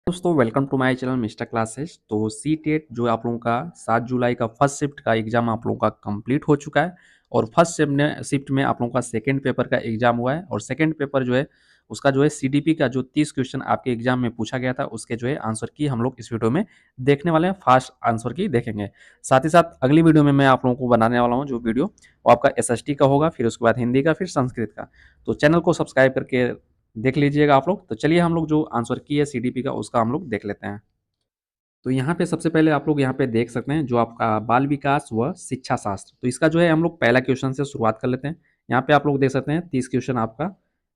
दोस्तों welcome to my channel mister classes. तो C TET जो आप लोगों का 7 जुलाई का फर्स्ट शिफ्ट का एग्जाम आप लोगों का कंप्लीट हो चुका है और फर्स्ट शिफ्ट में आप लोगों का सेकंड पेपर का एग्जाम हुआ है और सेकंड पेपर जो है उसका जो है सीडीपी का जो 30 क्वेश्चन आपके एग्जाम में पूछा गया था उसके जो है आंसर की हम लोग इस वीडियो में देखने वाले हैं। फास्ट आंसर की देखेंगे। साथ ही साथ अगली वीडियो में मैं आप लोगों को बनाने वाला हूँ जो वीडियो वो आपका एसएसटी का होगा, फिर उसके बाद हिंदी का, फिर संस्कृत का। तो चैनल को सब्सक्राइब करके देख लीजिएगा आप लोग। तो चलिए हम लोग जो आंसर की है सीडीपी का उसका हम लोग देख लेते हैं। तो यहाँ पे सबसे पहले आप लोग यहाँ पे देख सकते हैं जो आपका बाल विकास व शिक्षा शास्त्र, तो इसका जो है हम लोग पहला क्वेश्चन से शुरुआत कर लेते हैं। यहाँ पे आप लोग देख सकते हैं 30 क्वेश्चन आपका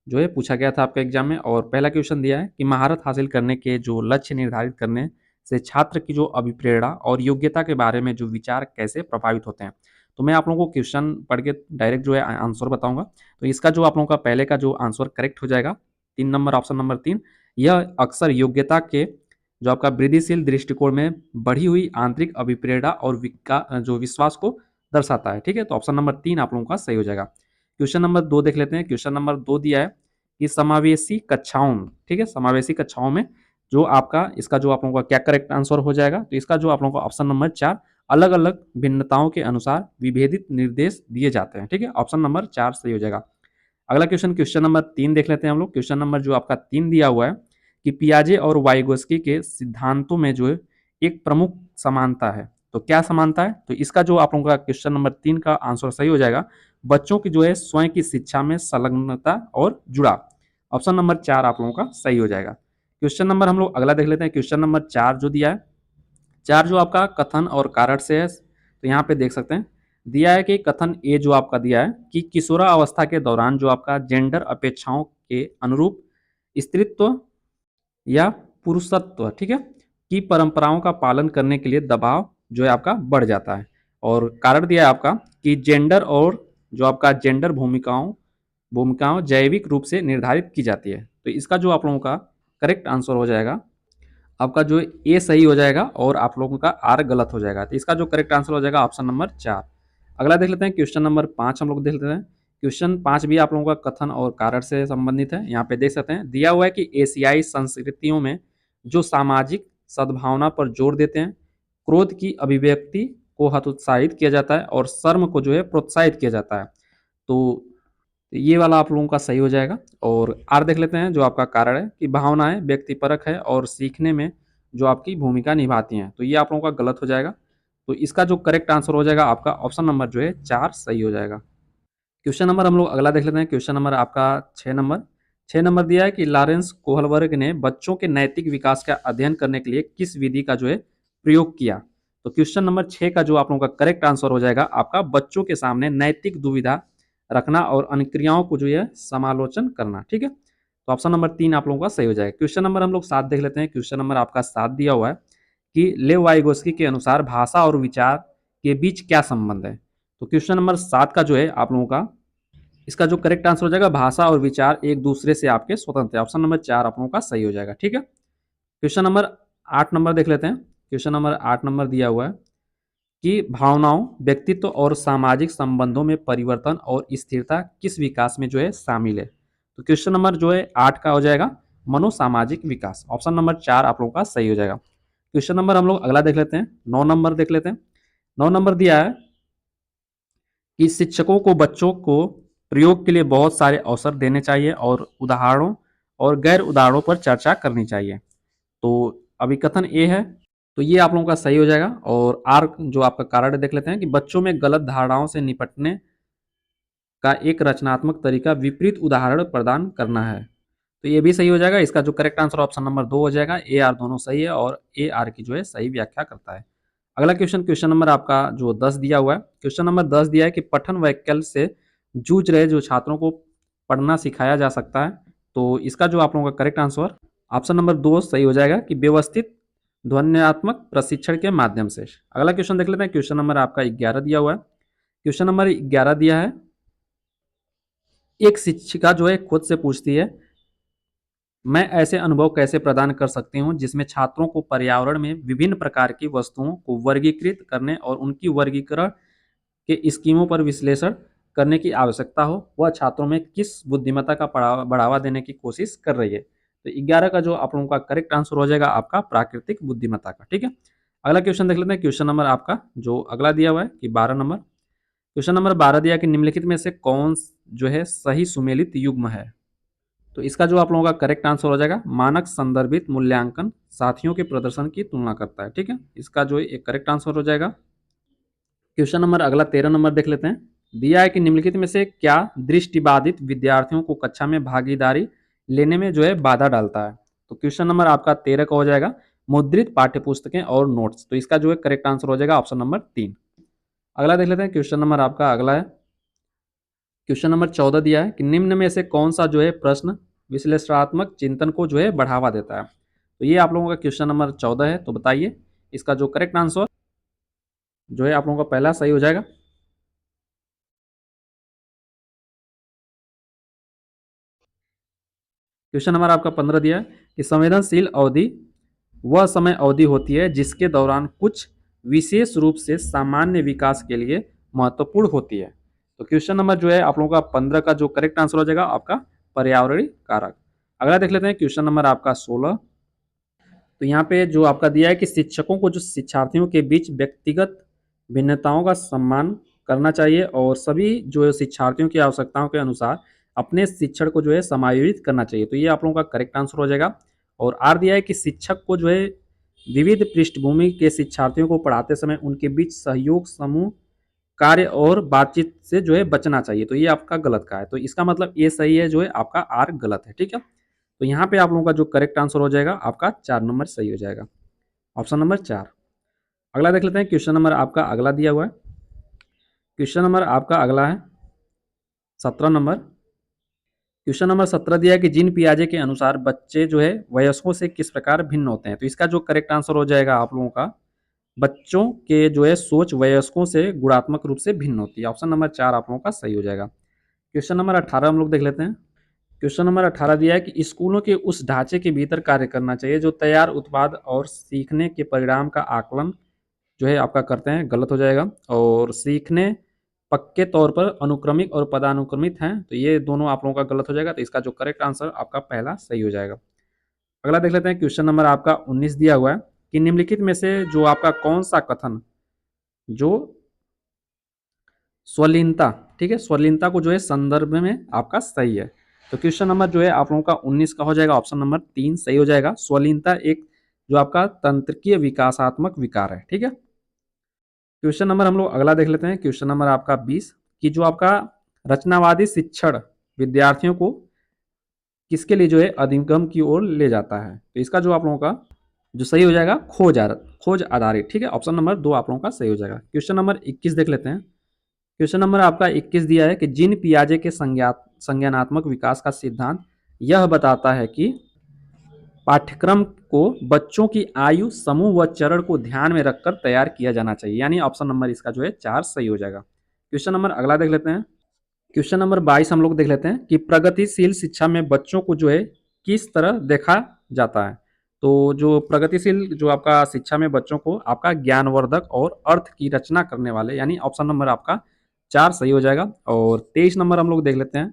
जो है पूछा गया था आपके एग्जाम में और पहला क्वेश्चन दिया है कि महारत हासिल करने के जो लक्ष्य निर्धारित करने से छात्र की जो अभिप्रेरणा और योग्यता के बारे में जो विचार कैसे प्रभावित होते हैं। तो मैं आप लोगों को क्वेश्चन पढ़ के डायरेक्ट जो है आंसर बताऊंगा। तो इसका जो आप लोगों का पहले का जो आंसर करेक्ट हो जाएगा 3 नंबर, ऑप्शन नंबर 3। यह अक्सर योग्यता के जो आपका वृद्धिशील दृष्टिकोण में बढ़ी हुई आंतरिक अभिप्रेरणा और जो विश्वास को दर्शाता है। ठीक है, तो ऑप्शन नंबर 3 आप लोगों का सही हो जाएगा। क्वेश्चन नंबर 2 देख लेते हैं। क्वेश्चन नंबर 2 दिया है कि समावेशी कक्षाओं में, ठीक है, समावेशी कक्षाओं में जो आपका इसका जो आप लोगों का क्या करेक्ट आंसर हो जाएगा। तो इसका जो आप लोगों का ऑप्शन नंबर 4, अलग अलग भिन्नताओं के अनुसार विभेदित निर्देश दिए जाते हैं। ठीक है, ऑप्शन नंबर 4 सही हो जाएगा। अगला क्वेश्चन, क्वेश्चन नंबर 3 देख लेते हैं हम लोग। क्वेश्चन नंबर जो आपका 3 दिया हुआ है कि पियाजे और वाइगोस्की के सिद्धांतों में जो है एक प्रमुख समानता है। तो क्या समानता है? तो इसका जो आप लोगों का क्वेश्चन नंबर 3 का आंसर सही हो जाएगा, बच्चों की जो है स्वयं की शिक्षा में संलग्नता और जुड़ाव। ऑप्शन नंबर 4 आप लोगों का सही हो जाएगा। क्वेश्चन नंबर हम लोग अगला देख लेते हैं। क्वेश्चन नंबर 4 जो दिया है, 4 जो आपका कथन और कारण से है, तो यहाँ पे देख सकते हैं दिया है कि कथन ए जो आपका दिया है कि किशोरावस्था के दौरान जो आपका जेंडर अपेक्षाओं के अनुरूप स्त्रीत्व या पुरुषत्व, ठीक है, की परंपराओं का पालन करने के लिए दबाव जो है आपका बढ़ जाता है। और कारण दिया है आपका कि जेंडर और जो आपका जेंडर भूमिकाओं भूमिकाओं जैविक रूप से निर्धारित की जाती है। तो इसका जो आप लोगों का करेक्ट आंसर हो जाएगा, आपका जो ए सही हो जाएगा और आप लोगों का आर गलत हो जाएगा। तो इसका जो करेक्ट आंसर हो जाएगा ऑप्शन नंबर 4। अगला देख लेते हैं क्वेश्चन नंबर 5 हम लोग देख लेते हैं। क्वेश्चन 5 भी आप लोगों का कथन और कारण से संबंधित है। यहाँ पे देख सकते हैं दिया हुआ है कि एशियाई संस्कृतियों में जो सामाजिक सद्भावना पर जोर देते हैं, क्रोध की अभिव्यक्ति को हतोत्साहित किया जाता है और शर्म को जो है प्रोत्साहित किया जाता है। तो ये वाला आप लोगों का सही हो जाएगा। और आर देख लेते हैं जो आपका कारण है कि भावनाएं व्यक्तिपरक है और सीखने में जो आपकी भूमिका निभाती हैं। तो ये आप लोगों का गलत हो जाएगा। तो इसका जो करेक्ट आंसर हो जाएगा आपका ऑप्शन नंबर जो है 4 सही हो जाएगा। क्वेश्चन नंबर हम लोग अगला देख लेते हैं। क्वेश्चन नंबर आपका 6 नंबर, 6 नंबर दिया है कि लॉरेंस कोहलबर्ग ने बच्चों के नैतिक विकास का अध्ययन करने के लिए किस विधि का जो है प्रयोग किया। तो क्वेश्चन नंबर 6 का जो आप लोगों का करेक्ट आंसर हो जाएगा आपका बच्चों के सामने नैतिक दुविधा रखना और अनुक्रियाओं को जो है समालोचन करना। ठीक है, तो ऑप्शन नंबर 3 आप लोगों का सही हो जाएगा। क्वेश्चन नंबर हम लोग 7 देख लेते हैं। क्वेश्चन नंबर आपका 7 दिया हुआ है कि लेव वाइगोस्की के अनुसार भाषा और विचार के बीच क्या संबंध है। तो क्वेश्चन नंबर 7 का जो है आप लोगों का इसका जो करेक्ट आंसर हो जाएगा, भाषा और विचार एक दूसरे से आपके स्वतंत्र है। ऑप्शन नंबर 4 आप लोगों का सही हो जाएगा। ठीक है, क्वेश्चन नंबर 8 नंबर देख लेते हैं। क्वेश्चन नंबर 8 नंबर दिया हुआ है कि भावनाओं, व्यक्तित्व और सामाजिक संबंधों में परिवर्तन और स्थिरता किस विकास में जो है शामिल है। तो क्वेश्चन नंबर जो है 8 का हो जाएगा मनोसामाजिक विकास। ऑप्शन नंबर 4 आप लोगों का सही हो जाएगा। क्वेश्चन नंबर हम लोग अगला देख लेते हैं। 9 नंबर देख लेते हैं। 9 नंबर दिया है कि शिक्षकों को बच्चों को प्रयोग के लिए बहुत सारे अवसर देने चाहिए और उदाहरणों और गैर उदाहरणों पर चर्चा करनी चाहिए। तो अभी कथन ए है, तो ये आप लोगों का सही हो जाएगा। और आर जो आपका कारण देख लेते हैं कि बच्चों में गलत धारणाओं से निपटने का एक रचनात्मक तरीका विपरीत उदाहरण प्रदान करना है। तो ये भी सही हो जाएगा। इसका जो करेक्ट आंसर ऑप्शन नंबर 2 हो जाएगा। ए आर दोनों सही है और ए आर की जो है सही व्याख्या करता है। अगला क्वेश्चन, क्वेश्चन नंबर आपका जो 10 दिया हुआ है। क्वेश्चन नंबर 10 दिया है कि पठन वैकल्य से जूझ रहे जो छात्रों को पढ़ना सिखाया जा सकता है। तो इसका जो आप लोगों का करेक्ट आंसर ऑप्शन नंबर 2 सही हो जाएगा कि व्यवस्थित ध्वन्यात्मक प्रशिक्षण के माध्यम से। अगला क्वेश्चन देख लेते हैं। क्वेश्चन नंबर आपका 11 दिया हुआ है। क्वेश्चन नंबर 11 दिया है, एक शिक्षिका जो है खुद से पूछती है, मैं ऐसे अनुभव कैसे प्रदान कर सकती हूँ जिसमें छात्रों को पर्यावरण में विभिन्न प्रकार की वस्तुओं को वर्गीकृत करने और उनकी वर्गीकरण के स्कीमों पर विश्लेषण करने की आवश्यकता हो। वह छात्रों में किस बुद्धिमत्ता का बढ़ावा देने की कोशिश कर रही है। तो 11 का जो आप लोगों का करेक्ट आंसर हो जाएगा आपका प्राकृतिक बुद्धिमत्ता का। ठीक है, अगला क्वेश्चन देख लेते हैं। क्वेश्चन नंबर आपका जो अगला दिया हुआ है कि 12 नंबर, क्वेश्चन नंबर 12 दिया कि निम्नलिखित में से कौन जो है सही सुमेलित युग्म है। तो इसका जो आप लोगों का करेक्ट आंसर हो जाएगा मानक संदर्भित मूल्यांकन साथियों के प्रदर्शन की तुलना करता है। ठीक है, इसका जो एक करेक्ट आंसर हो जाएगा। क्वेश्चन नंबर अगला 13 नंबर देख लेते हैं। दिया है कि निम्नलिखित में से क्या दृष्टिबाधित विद्यार्थियों को कक्षा में भागीदारी लेने में जो है बाधा डालता है। तो क्वेश्चन नंबर आपका 13 का हो जाएगा मुद्रित पाठ्यपुस्तकें और नोट्स। तो इसका जो है करेक्ट आंसर हो जाएगा ऑप्शन नंबर 3। अगला देख लेते हैं। क्वेश्चन नंबर आपका अगला है, क्वेश्चन नंबर 14 दिया है कि निम्न में से कौन सा जो है प्रश्न विश्लेषणात्मक चिंतन को जो है बढ़ावा देता है। तो ये आप लोगों का क्वेश्चन नंबर 14 है। तो बताइए इसका जो करेक्ट आंसर जो है आप लोगों का पहला सही हो जाएगा। क्वेश्चन नंबर आपका 15 दिया है कि संवेदनशील अवधि वह समय अवधि होती है जिसके दौरान कुछ विशेष रूप से सामान्य विकास के लिए महत्वपूर्ण होती है। तो क्वेश्चन नंबर जो है आप लोगों का 15 का जो करेक्ट आंसर हो जाएगा आपका पर्यावरणीय कारक। अगला देख लेते हैं क्वेश्चन नंबर आपका 16। तो यहाँ पे जो आपका दिया है कि शिक्षकों को जो शिक्षार्थियों के बीच व्यक्तिगत भिन्नताओं का सम्मान करना चाहिए और सभी जो है शिक्षार्थियों की आवश्यकताओं के अनुसार अपने शिक्षण को जो है समायोजित करना चाहिए। तो ये आप लोगों का करेक्ट आंसर हो जाएगा। और आर दिया है कि शिक्षक को जो है विविध पृष्ठभूमि के शिक्षार्थियों को पढ़ाते समय उनके बीच सहयोग, समूह कार्य और बातचीत से जो है बचना चाहिए। तो ये आपका गलत का है। तो इसका मतलब ये सही है, जो है आपका आर गलत है। ठीक है, तो यहाँ पे आप लोगों का जो करेक्ट आंसर हो जाएगा आपका 4 नंबर सही हो जाएगा, ऑप्शन नंबर 4। अगला देख लेते हैं। क्वेश्चन नंबर आपका अगला दिया हुआ है। क्वेश्चन नंबर आपका अगला है 17 नंबर। क्वेश्चन नंबर 17 दिया है कि जीन पियाजे के अनुसार बच्चे जो है वयस्कों से किस प्रकार भिन्न होते हैं। तो इसका जो करेक्ट आंसर हो जाएगा आप लोगों का बच्चों के जो है सोच वयस्कों से गुणात्मक रूप से भिन्न होती है। ऑप्शन नंबर 4 आप लोगों का सही हो जाएगा। क्वेश्चन नंबर 18 हम लोग देख लेते हैं। क्वेश्चन नंबर 18 दिया है कि स्कूलों के उस ढांचे के भीतर कार्य करना चाहिए जो तैयार उत्पाद और सीखने के परिणाम का आकलन जो है आपका करते हैं। गलत हो जाएगा। और सीखने पक्के तौर पर अनुक्रमिक और पदानुक्रमित हैं। तो ये दोनों आप लोगों का गलत हो जाएगा। तो इसका जो करेक्ट आंसर आपका पहला सही हो जाएगा। अगला देख लेते हैं। क्वेश्चन नंबर आपका 19 दिया हुआ है कि निम्नलिखित में से जो आपका कौन सा कथन जो स्वलीनता, ठीक है, स्वलीनता को जो है संदर्भ में आपका सही है। तो क्वेश्चन नंबर जो है आप लोगों का 19 का हो जाएगा, ऑप्शन नंबर 3 सही हो जाएगा। स्वलीनता एक जो आपका तंत्रिकीय विकासात्मक विकार है। ठीक है, क्वेश्चन नंबर हम लोग अगला देख लेते हैं। क्वेश्चन नंबर आपका 20 कि जो आपका रचनावादी शिक्षण विद्यार्थियों को किसके लिए जो है अधिगम की ओर ले जाता है। तो इसका जो आप लोगों का जो सही हो जाएगा खोज आधारित। ठीक है, ऑप्शन नंबर 2 आप लोगों का सही हो जाएगा। क्वेश्चन नंबर 21 देख लेते हैं। क्वेश्चन नंबर आपका 21 दिया है कि जीन पियाजे के संज्ञानात्मक विकास का सिद्धांत यह बताता है कि पाठ्यक्रम को बच्चों की आयु, समूह व चरण को ध्यान में रखकर तैयार किया जाना चाहिए। यानी ऑप्शन नंबर इसका जो है 4 सही हो जाएगा। क्वेश्चन नंबर अगला देख लेते हैं। क्वेश्चन नंबर 22 हम लोग देख लेते हैं कि प्रगतिशील शिक्षा में बच्चों को जो है किस तरह देखा जाता है। तो जो प्रगतिशील जो आपका शिक्षा में बच्चों को आपका ज्ञानवर्धक और अर्थ की रचना करने वाले, यानी ऑप्शन नंबर आपका 4 सही हो जाएगा। और 23 नंबर हम लोग देख लेते हैं।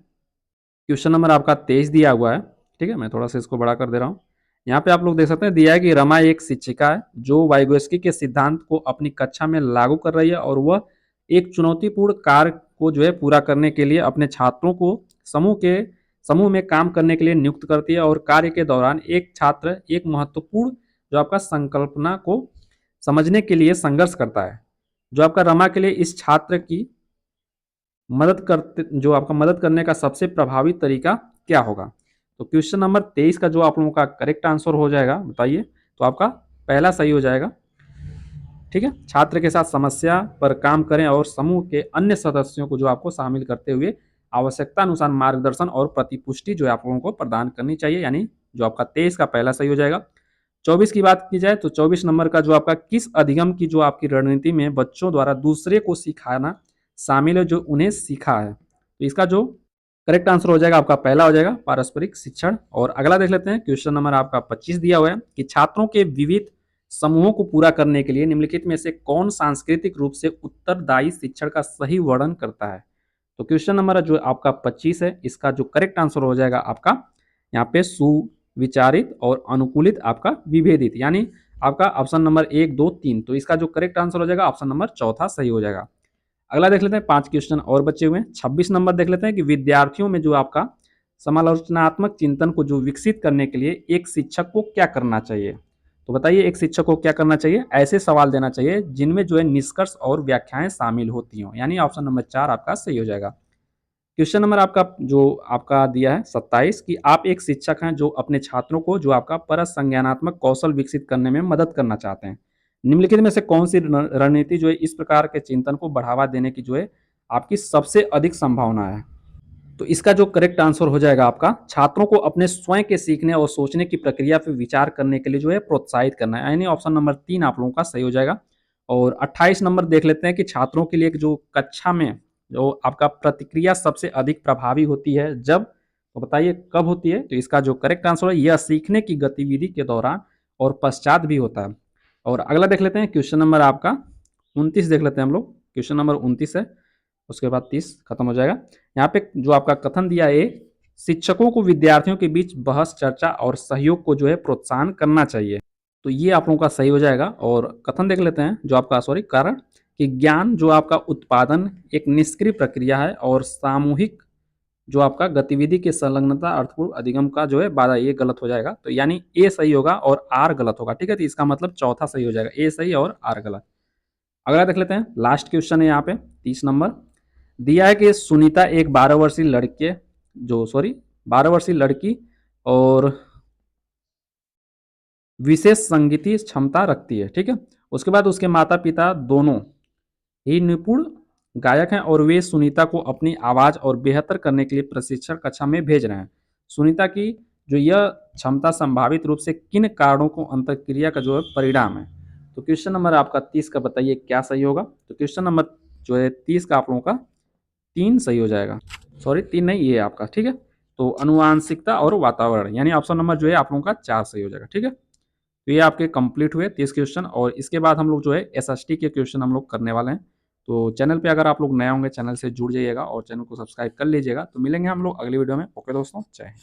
क्वेश्चन नंबर आपका 23 दिया हुआ है। ठीक है, मैं थोड़ा सा इसको बड़ा कर दे रहा हूँ। यहाँ पे आप लोग देख सकते हैं दिया है कि रमा एक शिक्षिका है जो वाइगोस्की के सिद्धांत को अपनी कक्षा में लागू कर रही है और वह एक चुनौतीपूर्ण कार्य को जो है पूरा करने के लिए अपने छात्रों को समूह में काम करने के लिए नियुक्त करती है। और कार्य के दौरान एक छात्र एक महत्वपूर्ण जो आपका संकल्पना को समझने के लिए संघर्ष करता है। जो आपका रमा के लिए इस छात्र की मदद करने का सबसे प्रभावी तरीका क्या होगा। तो क्वेश्चन नंबर 23 का जो आप लोगों का करेक्ट आंसर हो जाएगा बताइए। तो आपका पहला सही हो जाएगा। ठीक है, छात्र के साथ समस्या पर काम करें और समूह के अन्य सदस्यों को जो आपको शामिल करते हुए आवश्यकता अनुसार मार्गदर्शन और प्रतिपुष्टि जो है आप लोगों को प्रदान करनी चाहिए। यानी जो आपका 23 का पहला सही हो जाएगा। 24 की बात की जाए तो 24 नंबर का जो आपका किस अधिगम की जो आपकी रणनीति में बच्चों द्वारा दूसरे को सिखाना शामिल है जो उन्हें सीखा है। तो इसका जो करेक्ट आंसर हो जाएगा आपका पहला हो जाएगा पारस्परिक शिक्षण। और अगला देख लेते हैं। क्वेश्चन नंबर आपका 25 दिया हुआ है कि छात्रों के विविध समूहों को पूरा करने के लिए निम्नलिखित में से कौन सांस्कृतिक रूप से उत्तरदायी शिक्षण का सही वर्णन करता है। तो क्वेश्चन नंबर जो आपका 25 है इसका जो करेक्ट आंसर हो जाएगा आपका यहाँ पे विचारित और अनुकूलित आपका विभेदित, यानी आपका ऑप्शन नंबर 1, 2, 3। तो इसका जो करेक्ट आंसर हो जाएगा ऑप्शन नंबर चौथा सही हो जाएगा। अगला देख लेते हैं, 5 क्वेश्चन और बचे हुए हैं। 26 नंबर देख लेते हैं कि विद्यार्थियों में जो आपका समालोचनात्मक चिंतन को जो विकसित करने के लिए एक शिक्षक को क्या करना चाहिए? तो बताइए एक शिक्षक को क्या करना चाहिए? ऐसे सवाल देना चाहिए जिनमें जो है निष्कर्ष और व्याख्याएं शामिल होती हों, यानी ऑप्शन नंबर 4 आपका सही हो जाएगा। क्वेश्चन नंबर आपका जो आपका दिया है 27 कि आप एक शिक्षक हैं जो अपने छात्रों को जो आपका परस संज्ञानात्मक कौशल विकसित करने में मदद करना चाहते हैं। निम्नलिखित में से कौन सी रणनीति जो है इस प्रकार के चिंतन को बढ़ावा देने की जो है आपकी सबसे अधिक संभावना है? तो इसका जो करेक्ट आंसर हो जाएगा आपका छात्रों को अपने स्वयं के सीखने और सोचने की प्रक्रिया पर विचार करने के लिए जो है प्रोत्साहित करना है, यानी ऑप्शन नंबर 3 आप लोगों का सही हो जाएगा। और 28 नंबर देख लेते हैं कि छात्रों के लिए जो कक्षा में जो आपका प्रतिक्रिया सबसे अधिक प्रभावी होती है जब, तो बताइए कब होती है? तो इसका जो करेक्ट आंसर है यह सीखने की गतिविधि के दौरान और पश्चात भी होता है। और अगला देख लेते हैं क्वेश्चन नंबर आपका 29 देख लेते हैं हम लोग। क्वेश्चन नंबर 29 है, उसके बाद 30 खत्म हो जाएगा। यहाँ पे जो आपका कथन दिया है, शिक्षकों को विद्यार्थियों के बीच बहस चर्चा और सहयोग को जो है प्रोत्साहन करना चाहिए। तो ये आप लोगों का सही हो जाएगा। और कथन देख लेते हैं जो आपका, सॉरी, कारण कि ज्ञान जो आपका उत्पादन एक निष्क्रिय प्रक्रिया है और सामूहिक जो आपका गतिविधि की संलग्नता अर्थपूर्ण अधिगम का जो है बाधा, ये गलत हो जाएगा। तो यानी ए सही होगा और आर गलत होगा। ठीक है, तो इसका मतलब चौथा सही हो जाएगा, ए सही और आर गलत। अगला देख लेते हैं, लास्ट क्वेश्चन है यहाँ पे 30 नंबर दिया है कि सुनीता एक 12 वर्षीय लड़के जो सॉरी 12 वर्षीय लड़की और विशेष संगीतीय क्षमता रखती है। ठीक है, उसके बाद उसके माता पिता दोनों ही निपुण गायक हैं और वे सुनीता को अपनी आवाज और बेहतर करने के लिए प्रशिक्षण कक्षा में भेज रहे हैं। सुनीता की जो यह क्षमता संभावित रूप से किन कारणों को अंतरक्रिया का जो है परिणाम है? तो क्वेश्चन नंबर आपका 30 का बताइए क्या सही होगा? तो क्वेश्चन नंबर जो है 30 का आप लोगों का 3 सही हो जाएगा। सॉरी 3 नहीं, ये आपका ठीक है। तो अनुवांशिकता और वातावरण, यानी ऑप्शन नंबर जो है आप लोगों का 4 सही हो जाएगा। ठीक है, तो ये आपके कंप्लीट हुए 30 क्वेश्चन। और इसके बाद हम लोग जो है एसएसटी के क्वेश्चन हम लोग करने वाले हैं। तो चैनल पे अगर आप लोग नए होंगे चैनल से जुड़ जाइएगा और चैनल को सब्सक्राइब कर लीजिएगा। तो मिलेंगे हम लोग अगली वीडियो में। ओके दोस्तों, जय हिंद।